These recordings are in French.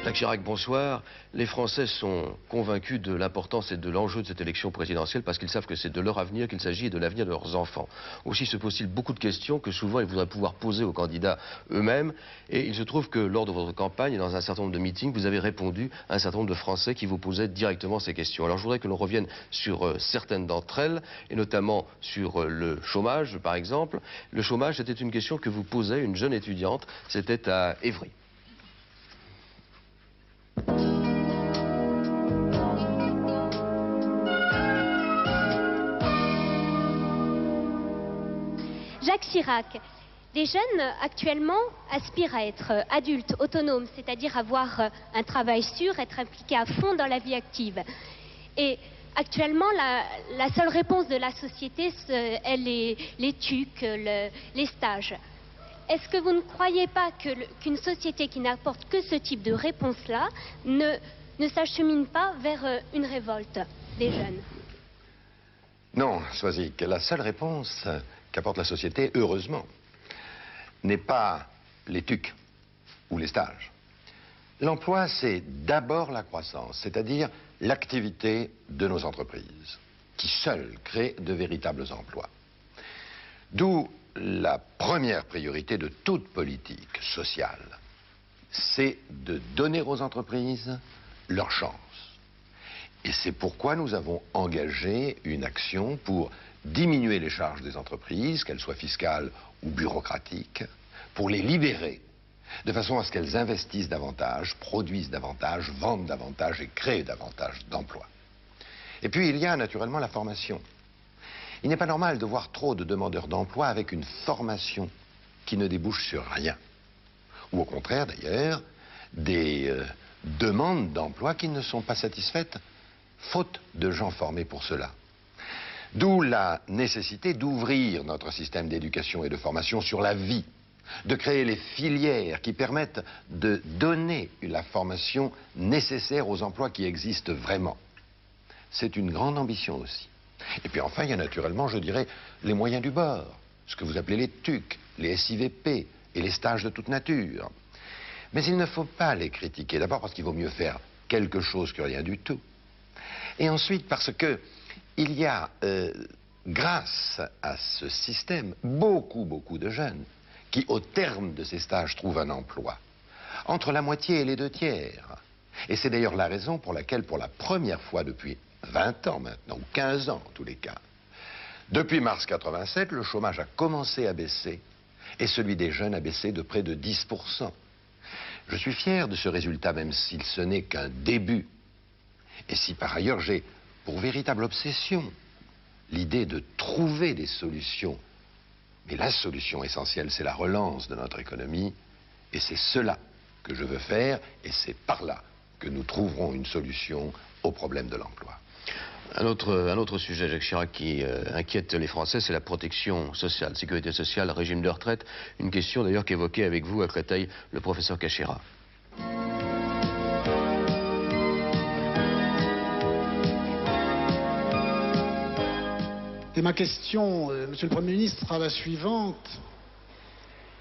Jacques Chirac, bonsoir. Les Français sont convaincus de l'importance et de l'enjeu de cette élection présidentielle parce qu'ils savent que c'est de leur avenir qu'il s'agit et de l'avenir de leurs enfants. Aussi se posent-ils beaucoup de questions que souvent ils voudraient pouvoir poser aux candidats eux-mêmes. Et il se trouve que lors de votre campagne et dans un certain nombre de meetings, vous avez répondu à un certain nombre de Français qui vous posaient directement ces questions. Alors je voudrais que l'on revienne sur certaines d'entre elles, et notamment sur le chômage, par exemple. Le chômage, c'était une question que vous posait une jeune étudiante, c'était à Évry. Jacques Chirac, les jeunes actuellement aspirent à être adultes, autonomes, c'est-à-dire avoir un travail sûr, être impliqués à fond dans la vie active. Et actuellement, la seule réponse de la société est les TUC, les stages. Est-ce que vous ne croyez pas qu'une société qui n'apporte que ce type de réponse-là ne s'achemine pas vers une révolte des jeunes? Non, Soisic, la seule réponse qu'apporte la société, heureusement, n'est pas les TUC ou les stages. L'emploi, c'est d'abord la croissance, c'est-à-dire l'activité de nos entreprises, qui seules créent de véritables emplois. D'où la première priorité de toute politique sociale, c'est de donner aux entreprises leur chance. Et c'est pourquoi nous avons engagé une action pour diminuer les charges des entreprises, qu'elles soient fiscales ou bureaucratiques, pour les libérer, de façon à ce qu'elles investissent davantage, produisent davantage, vendent davantage et créent davantage d'emplois. Et puis il y a naturellement la formation. Il n'est pas normal de voir trop de demandeurs d'emploi avec une formation qui ne débouche sur rien. Ou au contraire d'ailleurs, des demandes d'emploi qui ne sont pas satisfaites, faute de gens formés pour cela. D'où la nécessité d'ouvrir notre système d'éducation et de formation sur la vie, de créer les filières qui permettent de donner la formation nécessaire aux emplois qui existent vraiment. C'est une grande ambition aussi. Et puis enfin, il y a naturellement, je dirais, les moyens du bord, ce que vous appelez les TUC, les SIVP et les stages de toute nature. Mais il ne faut pas les critiquer, d'abord parce qu'il vaut mieux faire quelque chose que rien du tout. Et ensuite parce que il y a, grâce à ce système, beaucoup de jeunes qui, au terme de ces stages, trouvent un emploi. Entre la moitié et les 2/3. Et c'est d'ailleurs la raison pour laquelle, pour la première fois depuis 20 ans maintenant, ou 15 ans en tous les cas, depuis mars 87, le chômage a commencé à baisser, et celui des jeunes a baissé de près de 10%. Je suis fier de ce résultat, même si ce n'est qu'un début. Et si par ailleurs j'ai pour véritable obsession l'idée de trouver des solutions. Mais la solution essentielle, c'est la relance de notre économie, et c'est cela que je veux faire, et c'est par là que nous trouverons une solution au problème de l'emploi. Un autre sujet, Jacques Chirac, qui inquiète les Français, c'est la protection sociale, sécurité sociale, régime de retraite. Une question d'ailleurs qu'évoquait avec vous à Créteil le professeur Cachera. Et ma question, Monsieur le Premier ministre, sera la suivante.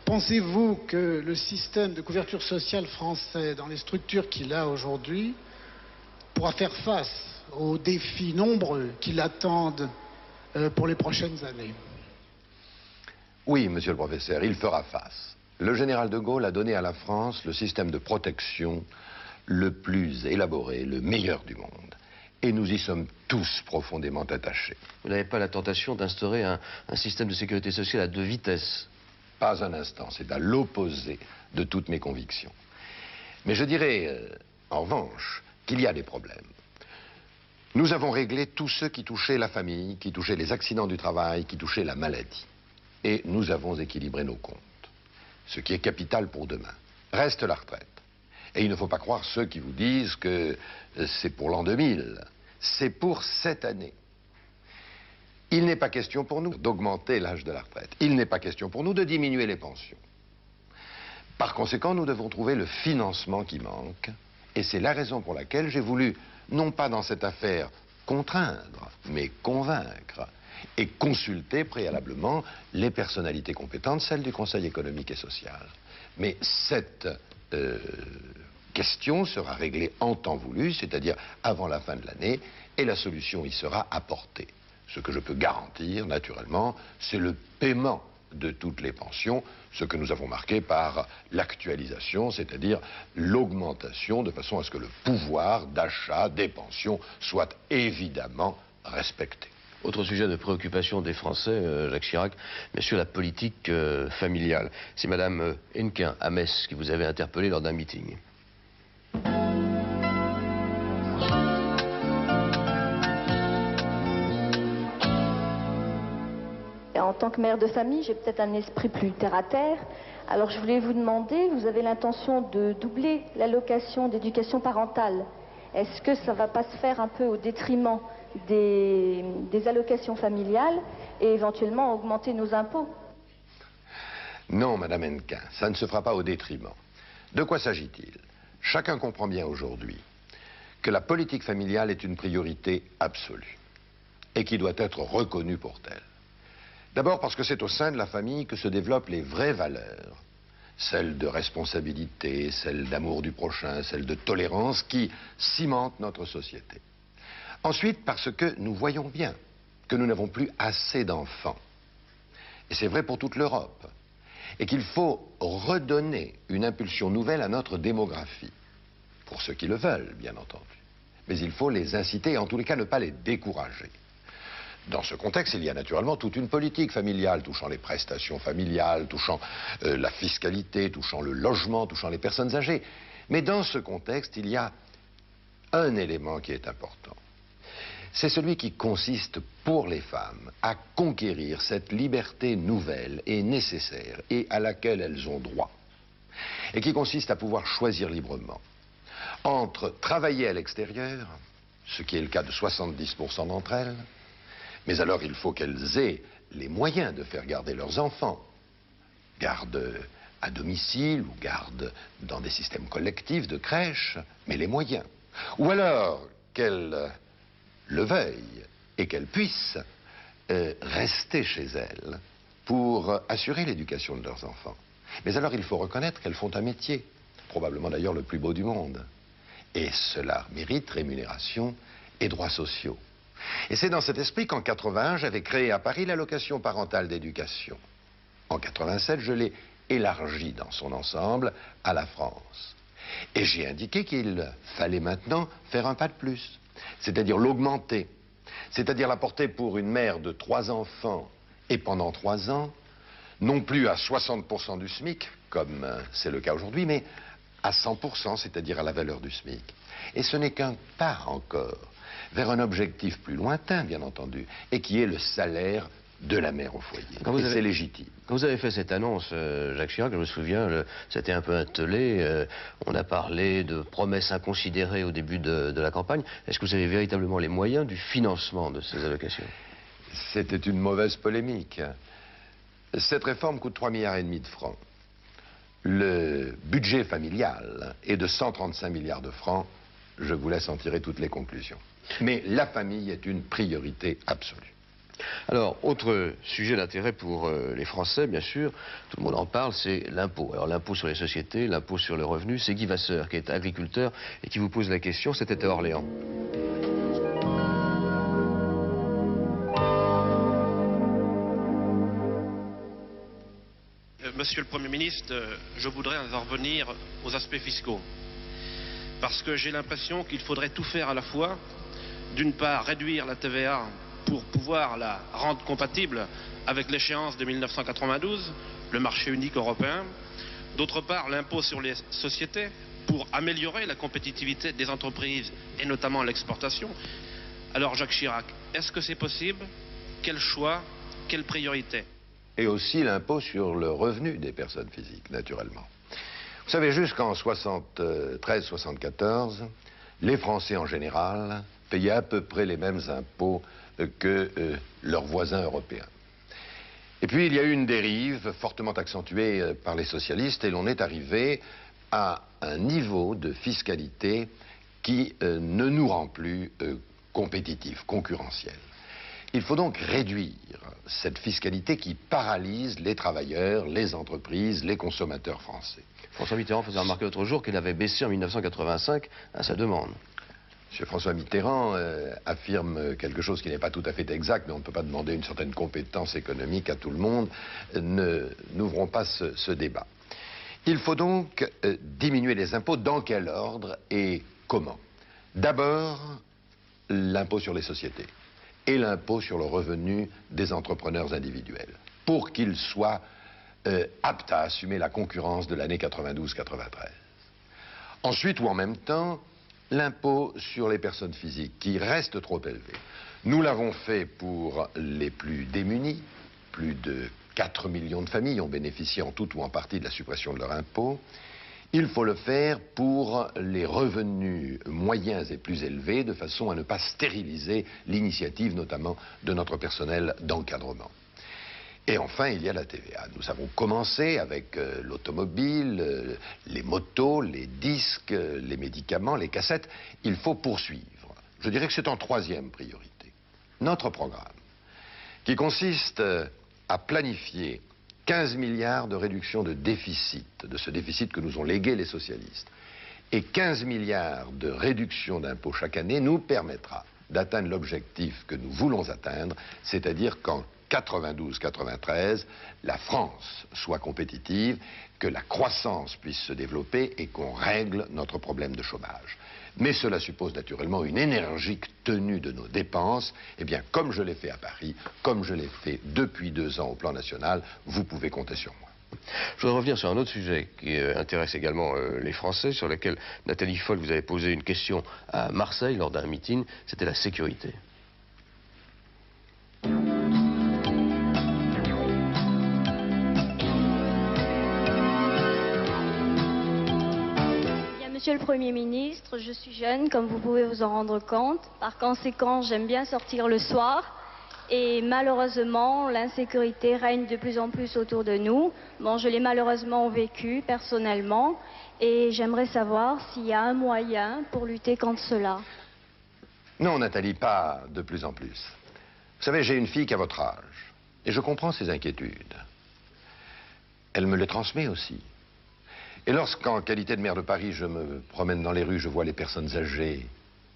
Pensez-vous que le système de couverture sociale français, dans les structures qu'il a aujourd'hui, pourra faire face aux défis nombreux qui l'attendent pour les prochaines années? Oui, monsieur le professeur, il fera face. Le général de Gaulle a donné à la France le système de protection le plus élaboré, le meilleur du monde. Et nous y sommes tous profondément attachés. Vous n'avez pas la tentation d'instaurer un système de sécurité sociale à 2 vitesses? Pas un instant, c'est à l'opposé de toutes mes convictions. Mais je dirais, en revanche, qu'il y a des problèmes. Nous avons réglé tous ceux qui touchaient la famille, qui touchaient les accidents du travail, qui touchaient la maladie. Et nous avons équilibré nos comptes. Ce qui est capital pour demain. Reste la retraite. Et il ne faut pas croire ceux qui vous disent que c'est pour l'an 2000. C'est pour cette année. Il n'est pas question pour nous d'augmenter l'âge de la retraite. Il n'est pas question pour nous de diminuer les pensions. Par conséquent, nous devons trouver le financement qui manque. Et c'est la raison pour laquelle j'ai voulu, non pas dans cette affaire contraindre, mais convaincre et consulter préalablement les personnalités compétentes, celles du Conseil économique et social. Mais cette question sera réglée en temps voulu, c'est-à-dire avant la fin de l'année, et la solution y sera apportée. Ce que je peux garantir, naturellement, c'est le paiement de toutes les pensions, ce que nous avons marqué par l'actualisation, c'est-à-dire l'augmentation de façon à ce que le pouvoir d'achat des pensions soit évidemment respecté. Autre sujet de préoccupation des Français, Jacques Chirac, bien sûr la politique familiale. C'est Madame Hennequin à Metz qui vous avait interpellé lors d'un meeting. En tant que mère de famille, j'ai peut-être un esprit plus terre-à-terre. Alors je voulais vous demander, vous avez l'intention de doubler l'allocation d'éducation parentale. Est-ce que ça ne va pas se faire un peu au détriment des allocations familiales et éventuellement augmenter nos impôts? Non, Madame Hennequin, ça ne se fera pas au détriment. De quoi s'agit-il? Chacun comprend bien aujourd'hui que la politique familiale est une priorité absolue et qui doit être reconnue pour telle. D'abord parce que c'est au sein de la famille que se développent les vraies valeurs, celles de responsabilité, celles d'amour du prochain, celles de tolérance qui cimentent notre société. Ensuite, parce que nous voyons bien que nous n'avons plus assez d'enfants. Et c'est vrai pour toute l'Europe. Et qu'il faut redonner une impulsion nouvelle à notre démographie. Pour ceux qui le veulent, bien entendu. Mais il faut les inciter et en tous les cas ne pas les décourager. Dans ce contexte, il y a naturellement toute une politique familiale touchant les prestations familiales, touchant la fiscalité, touchant le logement, touchant les personnes âgées. Mais dans ce contexte, il y a un élément qui est important. C'est celui qui consiste pour les femmes à conquérir cette liberté nouvelle et nécessaire et à laquelle elles ont droit. Et qui consiste à pouvoir choisir librement entre travailler à l'extérieur, ce qui est le cas de 70% d'entre elles, mais alors il faut qu'elles aient les moyens de faire garder leurs enfants. Garde à domicile ou garde dans des systèmes collectifs de crèche, mais les moyens. Ou alors qu'elles le veuillent et qu'elles puissent rester chez elles pour assurer l'éducation de leurs enfants. Mais alors il faut reconnaître qu'elles font un métier, probablement d'ailleurs le plus beau du monde. Et cela mérite rémunération et droits sociaux. Et c'est dans cet esprit qu'en 81, j'avais créé à Paris l'allocation parentale d'éducation. En 87, je l'ai élargie dans son ensemble à la France. Et j'ai indiqué qu'il fallait maintenant faire un pas de plus, c'est-à-dire l'augmenter, c'est-à-dire la porter pour une mère de 3 enfants et pendant 3 ans, non plus à 60% du SMIC, comme c'est le cas aujourd'hui, mais à 100%, c'est-à-dire à la valeur du SMIC. Et ce n'est qu'un pas encore vers un objectif plus lointain, bien entendu, et qui est le salaire de la mère au foyer. Et c'est légitime. Quand vous avez fait cette annonce, Jacques Chirac, je me souviens, c'était un peu un tollé. On a parlé de promesses inconsidérées au début de la campagne. Est-ce que vous avez véritablement les moyens du financement de ces allocations? C'était une mauvaise polémique. Cette réforme coûte 3,5 milliards de francs. Le budget familial est de 135 milliards de francs. Je vous laisse en tirer toutes les conclusions. Mais la famille est une priorité absolue. Alors, autre sujet d'intérêt pour les Français, bien sûr, tout le monde en parle, c'est l'impôt. Alors, l'impôt sur les sociétés, l'impôt sur le revenu, c'est Guy Vasseur, qui est agriculteur et qui vous pose la question, c'était à Orléans. Monsieur le Premier ministre, je voudrais en revenir aux aspects fiscaux. Parce que j'ai l'impression qu'il faudrait tout faire à la fois. D'une part, réduire la TVA pour pouvoir la rendre compatible avec l'échéance de 1992, le marché unique européen. D'autre part, l'impôt sur les sociétés pour améliorer la compétitivité des entreprises et notamment l'exportation. Alors Jacques Chirac, est-ce que c'est possible? Quel choix? Quelle priorité? Et aussi l'impôt sur le revenu des personnes physiques, naturellement. Vous savez, jusqu'en 73-74, les Français en général payaient à peu près les mêmes impôts que leurs voisins européens. Et puis il y a eu une dérive fortement accentuée par les socialistes et l'on est arrivé à un niveau de fiscalité qui ne nous rend plus compétitifs, concurrentiels. Il faut donc réduire cette fiscalité qui paralyse les travailleurs, les entreprises, les consommateurs français. François Mitterrand faisait remarquer l'autre jour qu'il avait baissé en 1985 à sa demande. M. François Mitterrand affirme quelque chose qui n'est pas tout à fait exact, mais on ne peut pas demander une certaine compétence économique à tout le monde. N'ouvrons pas ce débat. Il faut donc diminuer les impôts. Dans quel ordre et comment? D'abord, l'impôt sur les sociétés et l'impôt sur le revenu des entrepreneurs individuels, pour qu'ils soient aptes à assumer la concurrence de l'année 92-93. Ensuite, ou en même temps, l'impôt sur les personnes physiques, qui reste trop élevé. Nous l'avons fait pour les plus démunis. Plus de 4 millions de familles ont bénéficié en tout ou en partie de la suppression de leur impôt. Il faut le faire pour les revenus moyens et plus élevés, de façon à ne pas stériliser l'initiative, notamment de notre personnel d'encadrement. Et enfin, il y a la TVA. Nous avons commencé avec l'automobile, les motos, les disques, les médicaments, les cassettes. Il faut poursuivre. Je dirais que c'est en troisième priorité. Notre programme, qui consiste à planifier 15 milliards de réduction de déficit, de ce déficit que nous ont légué les socialistes, et 15 milliards de réduction d'impôts chaque année, nous permettra d'atteindre l'objectif que nous voulons atteindre, c'est-à-dire qu'en 92-93, la France soit compétitive, que la croissance puisse se développer et qu'on règle notre problème de chômage. Mais cela suppose naturellement une énergique tenue de nos dépenses. Eh bien, comme je l'ai fait à Paris, comme je l'ai fait depuis 2 ans au plan national, vous pouvez compter sur moi. Je voudrais revenir sur un autre sujet qui intéresse également les Français, sur lequel Nathalie Foll, vous avez posé une question à Marseille lors d'un meeting, c'était la sécurité. Monsieur le Premier ministre, je suis jeune, comme vous pouvez vous en rendre compte. Par conséquent, j'aime bien sortir le soir. Et malheureusement, l'insécurité règne de plus en plus autour de nous. Bon, je l'ai malheureusement vécu personnellement. Et j'aimerais savoir s'il y a un moyen pour lutter contre cela. Non, Nathalie, pas de plus en plus. Vous savez, j'ai une fille qui a votre âge. Et je comprends ses inquiétudes. Elle me les transmet aussi. Et lorsqu'en qualité de maire de Paris, je me promène dans les rues, je vois les personnes âgées,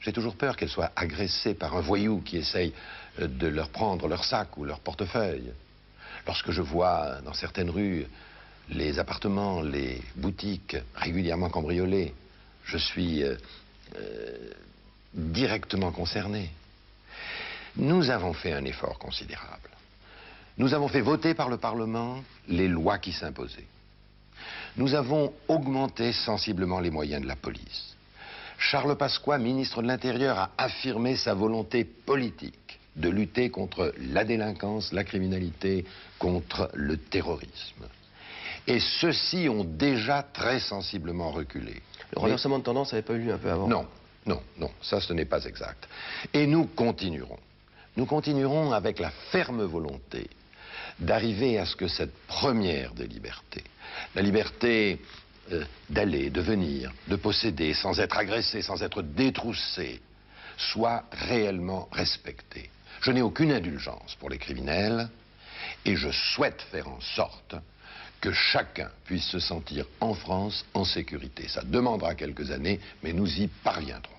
j'ai toujours peur qu'elles soient agressées par un voyou qui essaye de leur prendre leur sac ou leur portefeuille. Lorsque je vois dans certaines rues les appartements, les boutiques régulièrement cambriolés, je suis directement concerné. Nous avons fait un effort considérable. Nous avons fait voter par le Parlement les lois qui s'imposaient. Nous avons augmenté sensiblement les moyens de la police. Charles Pasqua, ministre de l'Intérieur, a affirmé sa volonté politique de lutter contre la délinquance, la criminalité, contre le terrorisme. Et ceux-ci ont déjà très sensiblement reculé. Le renversement de tendance n'avait pas eu lieu un peu avant? Non, non, non, ça ce n'est pas exact. Et nous continuerons. Nous continuerons avec la ferme volonté d'arriver à ce que cette première des libertés, la liberté d'aller, de venir, de posséder, sans être agressé, sans être détroussé, soit réellement respectée. Je n'ai aucune indulgence pour les criminels et je souhaite faire en sorte que chacun puisse se sentir en France en sécurité. Ça demandera quelques années, mais nous y parviendrons.